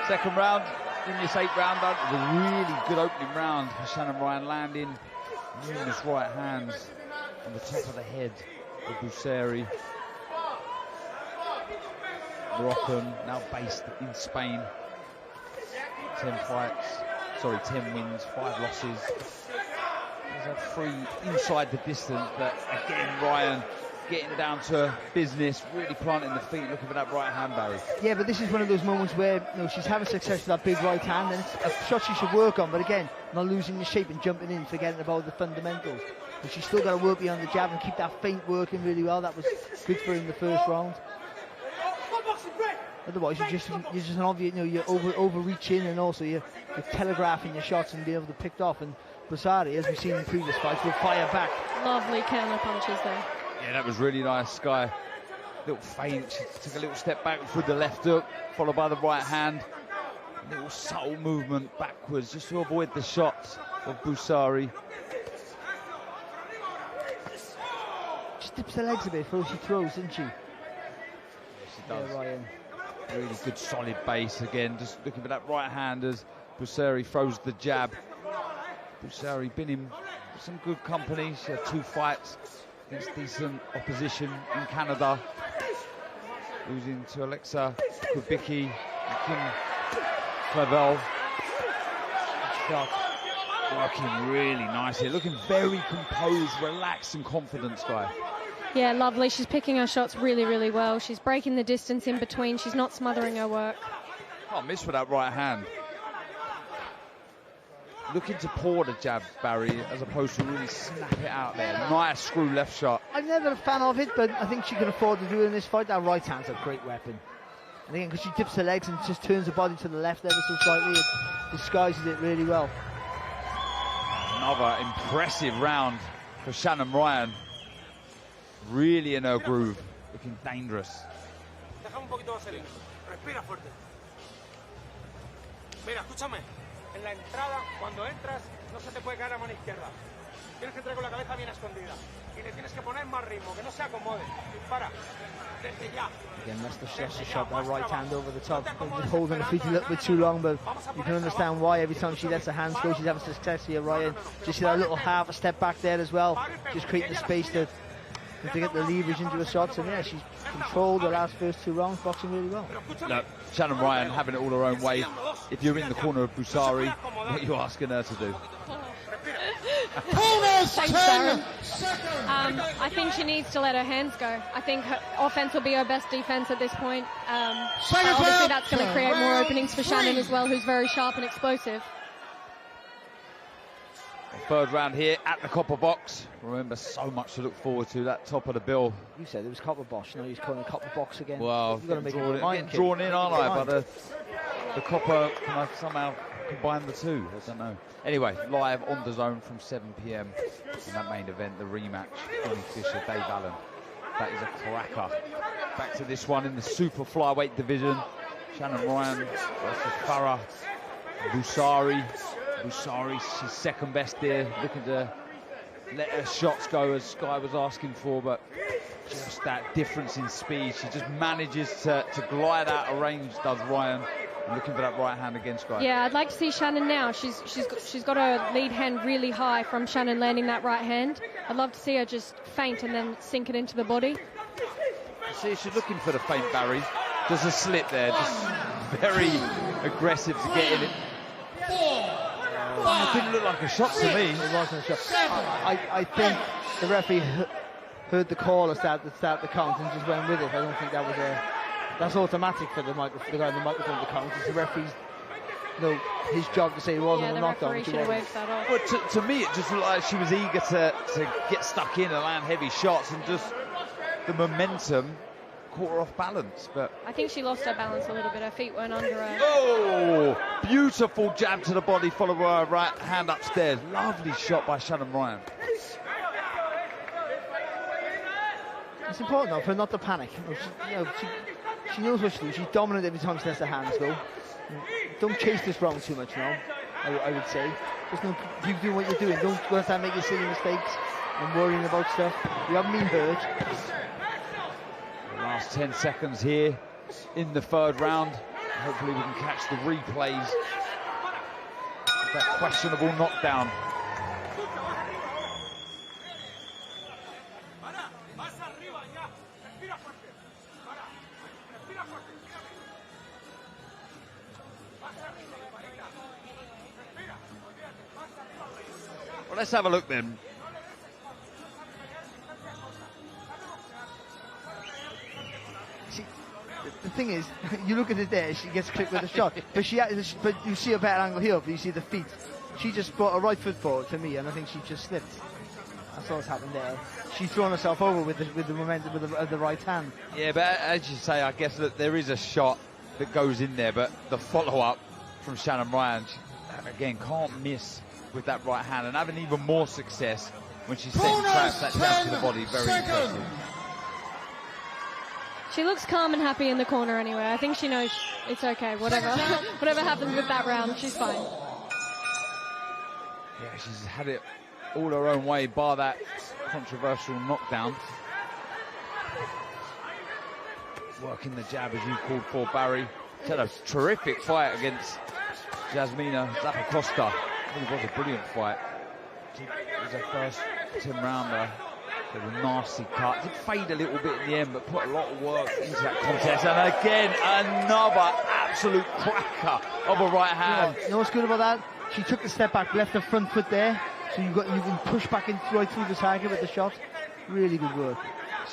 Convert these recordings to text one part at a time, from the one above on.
Second round in this 8th round, it was a really good opening round for Shannon Ryan, landing numerous right hands on the top of the head of Bousairi. Moroccan, now based in Spain. 10 wins, 5 losses. He's had 3 inside the distance, but again, Ryan getting down to business, really planting the feet, looking for that right hand, Barry. Yeah, but this is one of those moments where she's having success with that big right hand, and it's a shot she should work on, but again, not losing the shape and jumping in, forgetting about the fundamentals. But she's still got to work beyond the jab and keep that feint working really well. That was good for her in the first round. Otherwise, you're just an obvious, you're overreaching, and also you're telegraphing your shots and being able to pick off. And Bousairi, as we've seen in previous fights, will fire back. Lovely counter punches there. Yeah, that was really nice, Sky. Little feint, she took a little step back with the left hook, followed by the right hand. Little subtle movement backwards, just to avoid the shots of Bousairi. Just dips her legs a bit before she throws, doesn't she? Yes, she does. Yeah, Ryan. Really good solid base again, just looking for that right hand as Bousairi throws the jab. Bousairi been in some good company. She had 2 fights against decent opposition in Canada, losing to Alexa Kubicki and Kim Clavel. Shot working really nicely, looking very composed, relaxed and confident, Sky. Yeah, lovely. She's picking her shots really, really well. She's breaking the distance in between. She's not smothering her work. Can't miss with that right hand. Looking to pour the jab, Barry, as opposed to really snap it out there. Nice screw left shot. I'm never a fan of it, but I think she can afford to do it in this fight. That right hand's a great weapon. And again, because she dips her legs and just turns her body to the left ever so slightly, it disguises it really well. Another impressive round for Shannon Ryan. Really in her groove, looking dangerous. Déjame un poquito vaselina. Respira fuerte. Mira, escúchame. En la entrada, cuando entras, no se te puede caer la mano izquierda. Tienes que entrar con la cabeza bien escondida. Y le tienes que poner más ritmo, que no se acomode. Dispara. Desde ya. Again, that's the shot, that right hand over the top. Just holding her feet a little bit too long, but you can understand why every time she lets her hands go, she's having success here, Ryan. Just see that little half a step back there as well. Just creating the space to get the leverage into her shots, and yeah, she's controlled the last first 2 rounds, boxing really well. No, Shannon Ryan having it all her own way. If you're in the corner of Bousairi, what are you asking her to do? Thanks, Darren. I think she needs to let her hands go. I think her offense will be her best defense at this point. Obviously, that's going to create more openings for Shannon as well, who's very sharp and explosive. 3rd round here at the Copper Box. Remember, so much to look forward to. That top of the bill. You said it was Copper Box. Now he's calling it Copper Box again. Well, you've got to make getting drawn in, aren't I? But the Copper, can I somehow combine the two? I don't know. Anyway, live on the zone from 7 p.m. in that main event, the rematch. Johnny Fisher, Dave Allen. That is a cracker. Back to this one in the super flyweight division. Shannon Ryan versus Fara El Bousairi. Bousairi, she's 2nd best there, looking to let her shots go as Sky was asking for, but just that difference in speed. She just manages to glide out of range, does Ryan. Looking for that right hand against Sky. Yeah, I'd like to see Shannon now. She's got her lead hand really high from Shannon landing that right hand. I'd love to see her just feint and then sink it into the body. See, she's looking for the feint, Barry. Just a slit there, just very aggressive to get in it. It didn't look like a shot to me. It wasn't a shot. I think the referee heard the call to start the count and just went with it. I don't think that was that's automatic for the guy on the microphone to count. It's the referee's, his job to say it wasn't a knockdown. But to me, it just looked like she was eager to get stuck in and land heavy shots, and just the momentum caught her off balance. But I think she lost her balance a little bit. Her feet weren't under her. Oh, beautiful jab to the body, followed by her right hand upstairs. Lovely shot by Shannon Ryan. It's important though for her not to panic. She knows what to do. She's dominant every time she lets her hands go. Don't chase this round too much now, I would say. Just keep doing what you're doing. Don't go out there and make your silly mistakes and worrying about stuff. You haven't been hurt. The last 10 seconds here in the 3rd round. hopefully we can catch the replays. That questionable knockdown. Well, let's have a look then. The thing is, you look at it there, she gets clipped with a shot, but you see a better angle here, but you see the feet. She just brought a right foot forward to me, and I think she just slipped. That's what's happened there. She's thrown herself over with the momentum of the right hand. Yeah, but as you say, I guess that there is a shot that goes in there, but the follow-up from Shannon Ryan, she, again, can't miss with that right hand, and having even more success when she's setting traps that down to the body. Very impressive. She looks calm and happy in the corner anyway. I think she knows it's okay. Whatever happens with that round, she's fine. Yeah, she's had it all her own way, bar that controversial knockdown. Working the jab, as you called for, Barry. She had a terrific fight against Jasmina Zappacosta. It really was a brilliant fight. It was her first 10-rounder. It was a nasty cut. Did fade a little bit in the end, but put a lot of work into that contest. And again, another absolute cracker of a right hand. You know what's good about that? She took the step back, left her front foot there, so you can push back in right through the target with the shot. Really good work.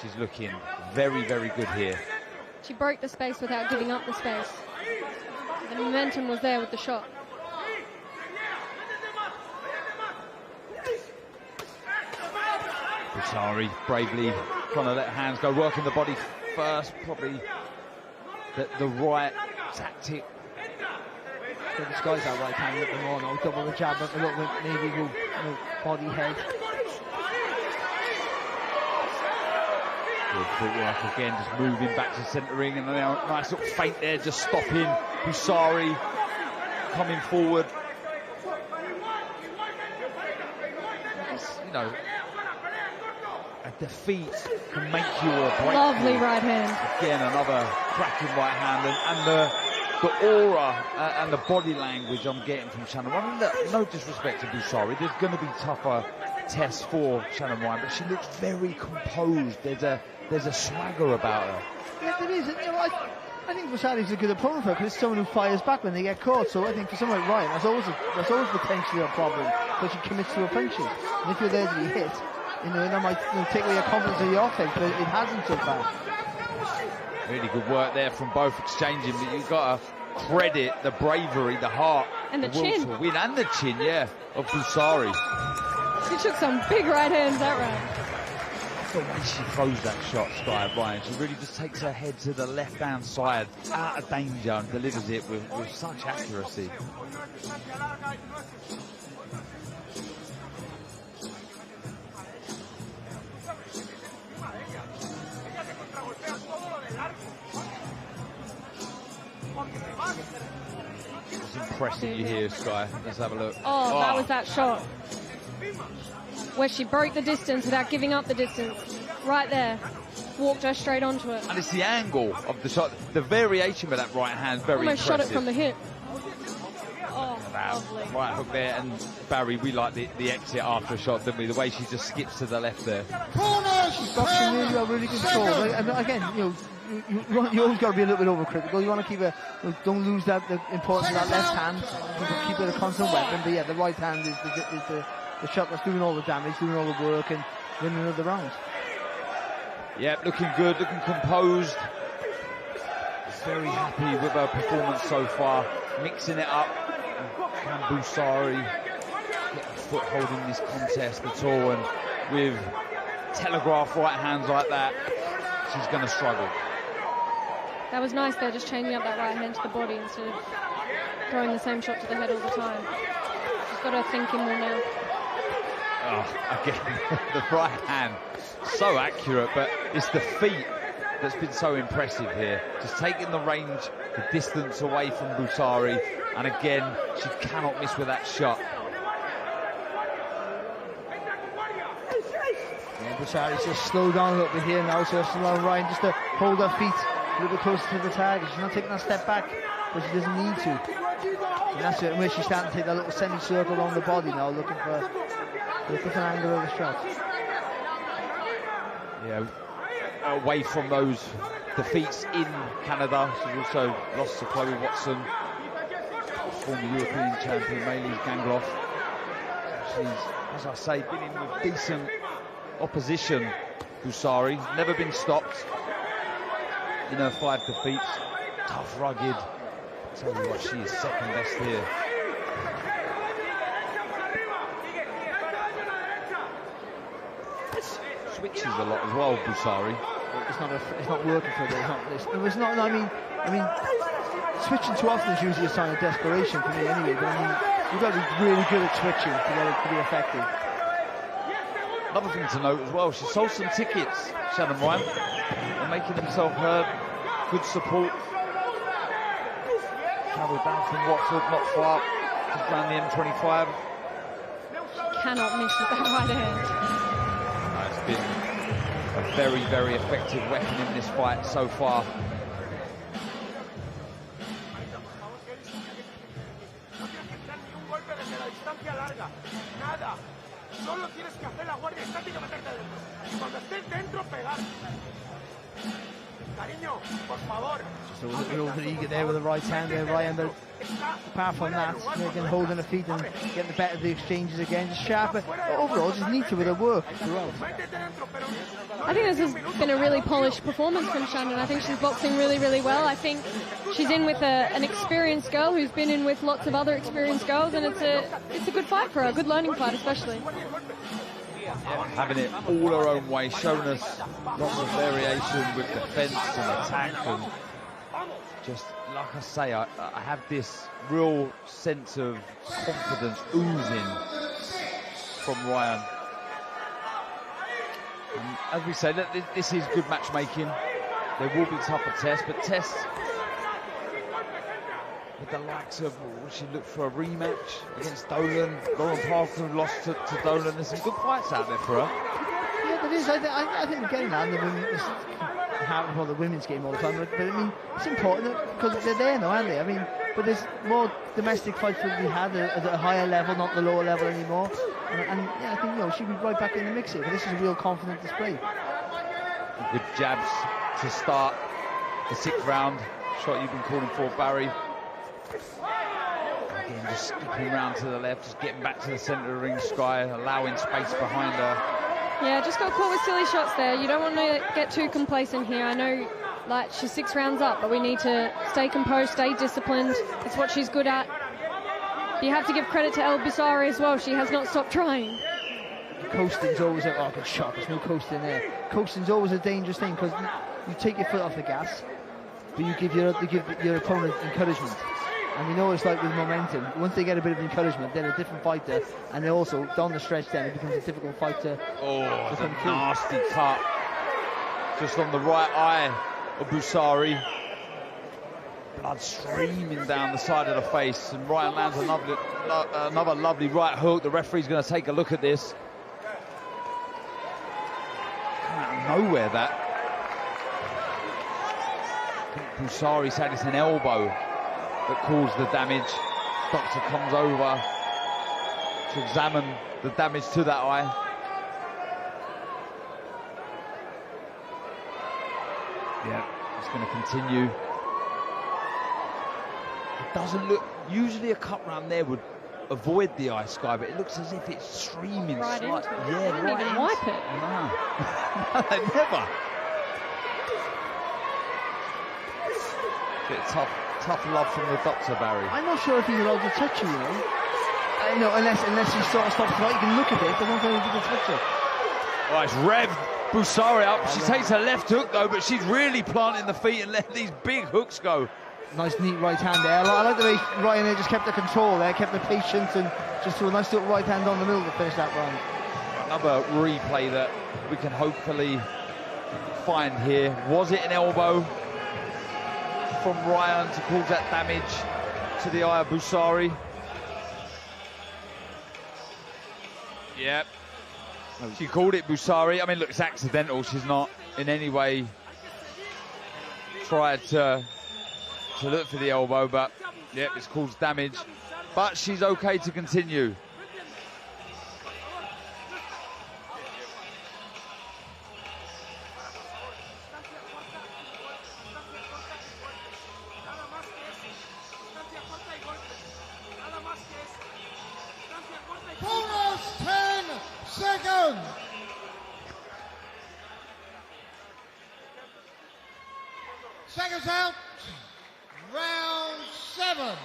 She's looking very, very good here. She broke the space without giving up the space. The momentum was there with the shot. Bousairi bravely trying to let hands go, working the body first, probably the right tactic. So disguise that right hand a little bit more now, double the jab up a little bit, maybe go body head. Good footwork again, just moving back to centre ring, and a nice little feint there, just stopping Bousairi coming forward. You know, a defeat can make you a breakthrough. Lovely right hand. Again, another cracking right hand, and the aura and the body language I'm getting from Shannon Ryan. No disrespect to Bousairi, there's going to be tougher tests for Shannon Ryan, but she looks very composed. There's a swagger about her. Yeah, there is. You know, I think Bousairi's a good opponent for her, because it's someone who fires back when they get caught. So I think for someone like Ryan, that's always potentially a problem, because she commits to her punches. And if you're there to be hit, that might take away your confidence of your offense, but it hasn't so far. Really good work there from both exchanging, but you've got to credit the bravery, the heart, and the chin. To win, and the chin, yeah, of Bousairi. She took some big right hands that round. The way she throws that shot, Sky Ryan, she really just takes her head to the left-hand side, out of danger, and delivers it with such accuracy. It's impressing you here, Sky. Let's have a look. Oh, that was that shot where she broke the distance without giving up the distance. Right there. Walked her straight onto it. And it's the angle of the shot. The variation with that right hand, very almost impressive. Shot it from the hip. Oh, lovely. Right hook there, and Barry, we like the exit after a shot, don't we? The way she just skips to the left there. She's boxing really well, really controlled. And again, you always got to be a little bit overcritical. You want to keep don't lose the importance of that left hand. Keep it a constant weapon. But yeah, the right hand is the shot that's doing all the damage, doing all the work, and winning another round. Yep, looking good, looking composed. Very happy with her performance so far. Mixing it up. Can Bousairi get a foothold in this contest at all? And with telegraph right hands like that, she's going to struggle. That was nice there, just changing up that right hand to the body instead of throwing the same shot to the head all the time. She's got her thinking more now. Oh, again, the right hand, so accurate, but it's the feet that's been so impressive here. Just taking the range, the distance away from Bousairi, and again, she cannot miss with that shot. Yeah, Bousairi's just slowed down a little bit here now, so Shannon Ryan just to hold her feet a little bit closer to the target. She's not taking that step back. but she doesn't need to. And that's where she's starting to take that little semicircle around the body now, looking for a different angle of the shot. Yeah, away from those defeats in Canada, she's also lost to Chloe Watson, former European champion Maëlys Gangloff. She's, as I say, been in with decent opposition. Bousairi, never been stopped in her 5 defeats. Tough, rugged. Tell you what, she is second best here. Switches a lot as well, Bousairi. It's not working for her. I mean, switching too often is usually a sign of desperation for me anyway. But I mean, you've got to be really good at switching to get it to be effective. Another thing to note as well, she sold some tickets, Shannon Ryan, and making himself heard. Good support. Travelled down from Watford, not far, just around the M25. Cannot miss with that right hand. It's been a very, very effective weapon in this fight so far. Solo tienes que hacer la guardia estática y meterte dentro. Y cuando estés dentro, pegar. Cariño, por favor. Just a little bit eager there with the right hand there, Ryan. But apart from that, again, holding her feet and getting the better of the exchanges again, just sharper. Overall, just neater with her work throughout. I think this has been a really polished performance from Shannon. I think she's boxing really, really well. I think she's in with an experienced girl who's been in with lots of other experienced girls, and it's a good fight for her, a good learning fight especially. Yeah, having it all her own way, showing us lots of variation with defence and attack, and just like I say, I have this real sense of confidence oozing from Ryan. And as we say, this is good matchmaking. There will be tougher tests, but tests with the likes of, she looked for a rematch against Dolan. Lauren Parker lost to Dolan. There's some good fights out there for her. Yeah, there is. I think we're getting that. It's happening for the women's game all the time, but I mean, it's important because they're there now, aren't they? I mean, but there's more domestic fights that we had at a higher level, not the lower level anymore. And yeah, I think she'll be right back in the mix here. But this is a real confident display. Good jabs to start the 6th round. Shot you've been calling for, Barry. Again, just skipping round to the left, just getting back to the centre of the ring, Sky, allowing space behind her. Yeah, just got caught with silly shots there. You don't want to get too complacent here. I know, like, she's 6 rounds up, but we need to stay composed, stay disciplined. It's what she's good at. You have to give credit to El Bousairi as well. She has not stopped trying. Coasting's always a good shot. There's no coasting there. Coasting's always a dangerous thing because you take your foot off the gas, but you give your opponent encouragement. And we know it's like with momentum. Once they get a bit of encouragement, they're a different fighter, and they also down the stretch. Then it becomes a difficult fight to. Oh, it's a nasty cut, just on the right eye of Bousairi. Blood streaming down the side of the face, and Ryan lands another lovely right hook. The referee's going to take a look at this. Come out of nowhere, that. I think Bousairi's had it's an elbow that caused the damage. Doctor comes over to examine the damage to that eye. Yeah, it's going to continue. It doesn't look, usually a cut round there would avoid the eye, Sky, but it looks as if it's streaming right into it. Yeah, they didn't even wipe it. No. No, they never. Bit of tough love from the doctor, Barry. I'm not sure if he's allowed to touch you, unless he sort of stops right. You can look at it, but I don't think he can touch it. Oh, it's revved Bousairi up. She takes her left hook though, but she's really planting the feet and letting these big hooks go. Nice neat right hand there. I like the way Ryan there just kept the control there, kept the patience, and just threw a nice little right hand on the middle to finish that round. Another replay that we can hopefully find here. Was it an elbow from Ryan to cause that damage to the eye of Bousairi? Yep. She called it Bousairi. I mean, look, it's accidental. She's not in any way tried to to look for the elbow, but yep, it's caused damage. But she's okay to continue. Bonus 10 seconds. Seconds out. Round 7.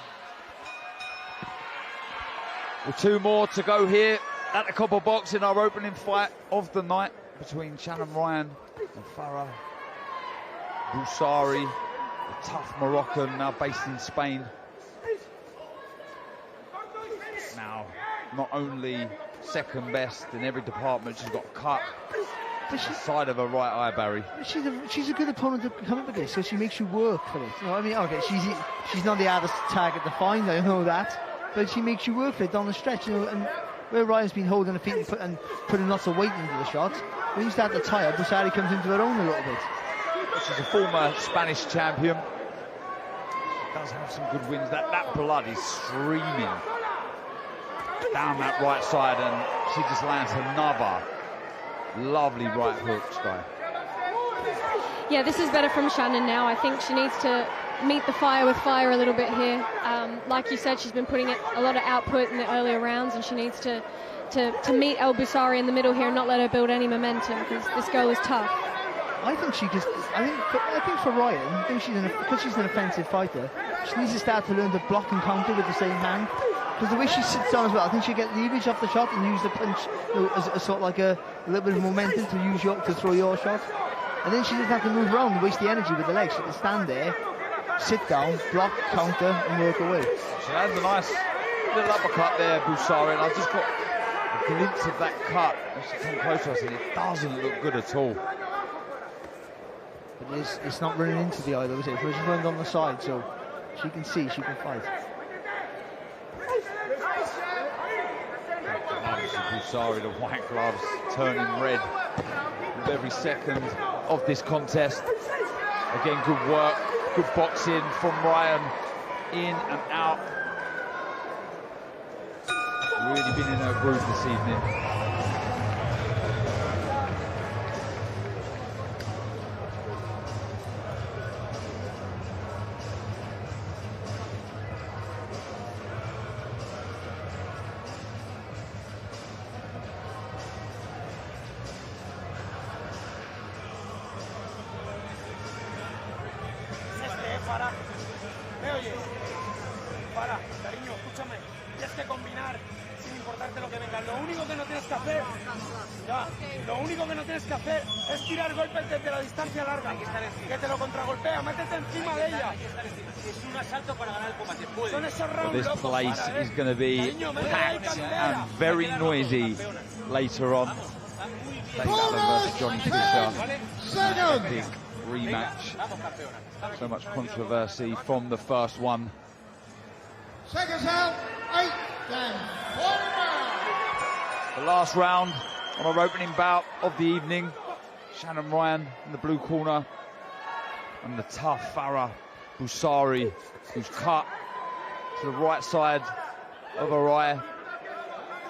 Well, 2 more to go here at the copper box in our opening fight of the night between Shannon Ryan and Fara El Bousairi, a tough Moroccan now based in Spain. Now, not only second best in every department, she's got a cut the side of her right eye, Barry. She's a good opponent to come up against, so she makes you work for it. You know what I mean? Okay, she's not the hardest target to find, I know that, but she makes you work for it down the stretch, you know. And where Ryan's been holding her feet and putting lots of weight into the shots, when you start to tire, Bousairi comes into her own a little bit. She's a former Spanish champion. She does have some good wins. That blood is streaming down that right side, and she just lands another lovely right hook, Sky. Yeah, this is better from Shannon now. I think she needs to meet the fire with fire a little bit here. Like you said, she's been putting a lot of output in the earlier rounds, and she needs to meet El Bousairi in the middle here and not let her build any momentum, because this girl is tough. I think for Ryan, because she's an offensive fighter, she needs to start to learn to block and counter with the same hand. Because the way she sits down as well, I think she'll get leverage off the shot and use the punch, you know, as sort of like a little bit of momentum to throw your shot. And then she doesn't have to move around and waste the energy with the legs. She can stand there, sit down, block, counter, and work away. She has a nice little uppercut there, Bousairi, and I just got a glimpse of that cut as she came closer. I said, it doesn't look good at all. But it's not running into the eye, though, is it? She's running on the side, so she can see, she can fight. Bousairi, the white gloves turning red with every second of this contest. Again, good work, good boxing from Ryan, in and out. Really been in her groove this evening. Fara, ¿me oyes? Fara, cariño, escúchame. Tienes que combinar sin importarte lo que venga. Lo único que no tienes que hacer, es tirar golpes desde la distancia larga. Que te lo contragolpea, métete encima de ella. Es un asalto para ganar el combate. Son esos rounds This locos, place Fara, is going to be packed and very noisy later on. Dave Allen versus Johnny Fisher. Big rematch. So much controversy from the first one. Seconds out, 8 and 1 The last round on our opening bout of the evening. Shannon Ryan in the blue corner, and the tough Fara El Bousairi, who's cut to the right side of her eye.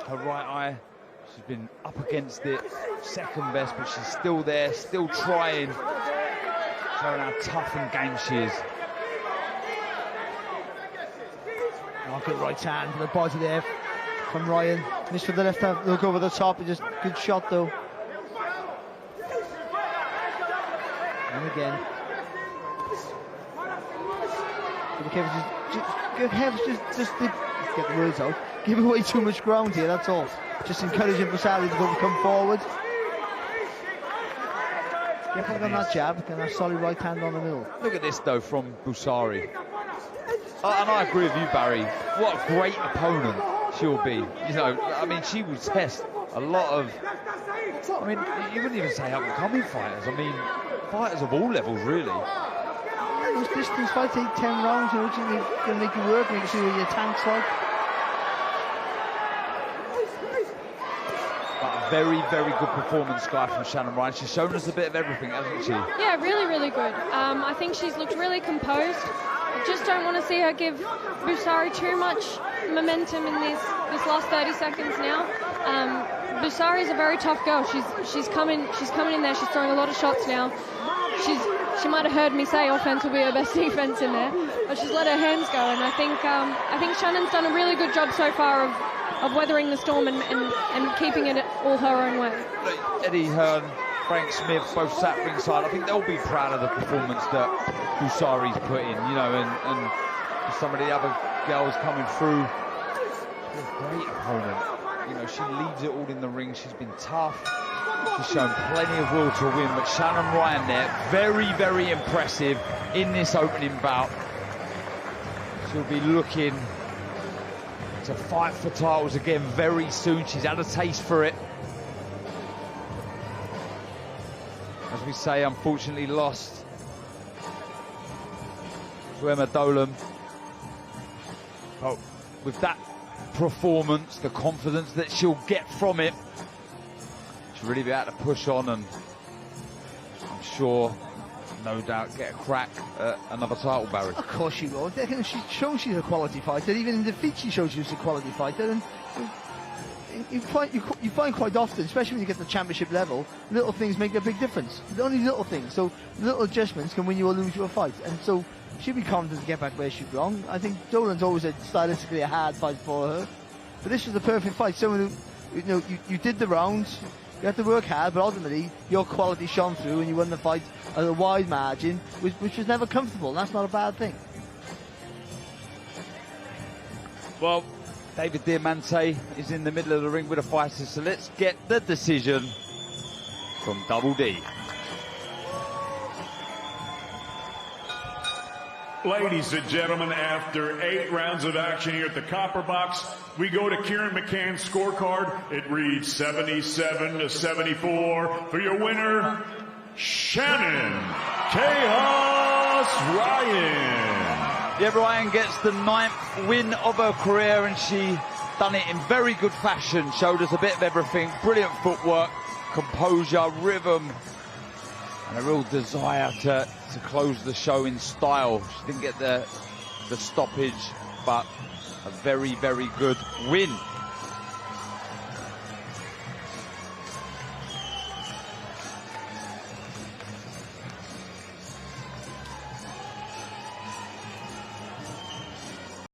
Her right eye, she's been up against it, second best, but she's still there, still trying. Showing how tough and game she is. Oh, good right hand to the body there from Ryan. Missed with the left hand, look over the top, just good shot though. And again. Just get the words out. Give away too much ground here, that's all. Just encouraging Bousairi to come forward. Get back on that jab, and that solid right hand on the middle. Look at this though from Bousairi. And I agree with you, Barry. What a great opponent she'll be. You know, I mean, she will test a lot of, I mean, you wouldn't even say up-and-coming fighters. I mean, fighters of all levels, really. Those distance fights take 10 rounds, you know, it's going to make you work, make you see what your tank's like. But a very, very good performance, Sky, from Shannon Ryan. She's shown us a bit of everything, hasn't she? Yeah, really, really good. I think she's looked really composed. I just don't want to see her give Bousairi too much momentum in this last 30 seconds now. Bousairi is a very tough girl. She's coming in there. She's throwing a lot of shots now. She might have heard me say offense will be her best defense in there, but she's let her hands go. And I think Shannon's done a really good job so far of weathering the storm and keeping it all her own way. Eddie Hearn, Frank Smith, both sat ringside. I think they'll be proud of the performance that Bousairi's put in, you know, and some of the other girls coming through. She's a great opponent. You know, she leaves it all in the ring. She's been tough. She's shown plenty of will to win, but Shannon Ryan there, very, very impressive in this opening bout. She'll be looking to fight for titles again very soon. She's had a taste for it. As we say, unfortunately lost to Emma Dolan. But with that performance, the confidence that she'll get from it, she'll really be able to push on, and I'm sure, no doubt, get a crack at another title, Barry. Of course she will. She shows she's a quality fighter. Even in defeat, she shows she's a quality fighter. And you find quite often, especially when you get to the championship level, little things make a big difference. Only little things. So little adjustments can win you or lose you a fight. And so she'll be confident to get back where she belongs. I think Dolan's always stylistically a hard fight for her. But this was the perfect fight. Someone who, you did the rounds. You had to work hard, but ultimately your quality shone through and you won the fight at a wide margin, which was never comfortable, and that's not a bad thing. Well, David Diamante is in the middle of the ring with a fighter, so let's get the decision from Double D. Ladies and gentlemen, after 8 rounds of action here at the Copper Box, we go to Kieran McCann's scorecard. It reads 77-74 for your winner, Shannon Chaos Ryan. Yeah, Ryan gets the 9th win of her career, and she done it in very good fashion. Showed us a bit of everything. Brilliant footwork, composure, rhythm, and a real desire to close the show in style. She didn't get the stoppage, but a very, very good win.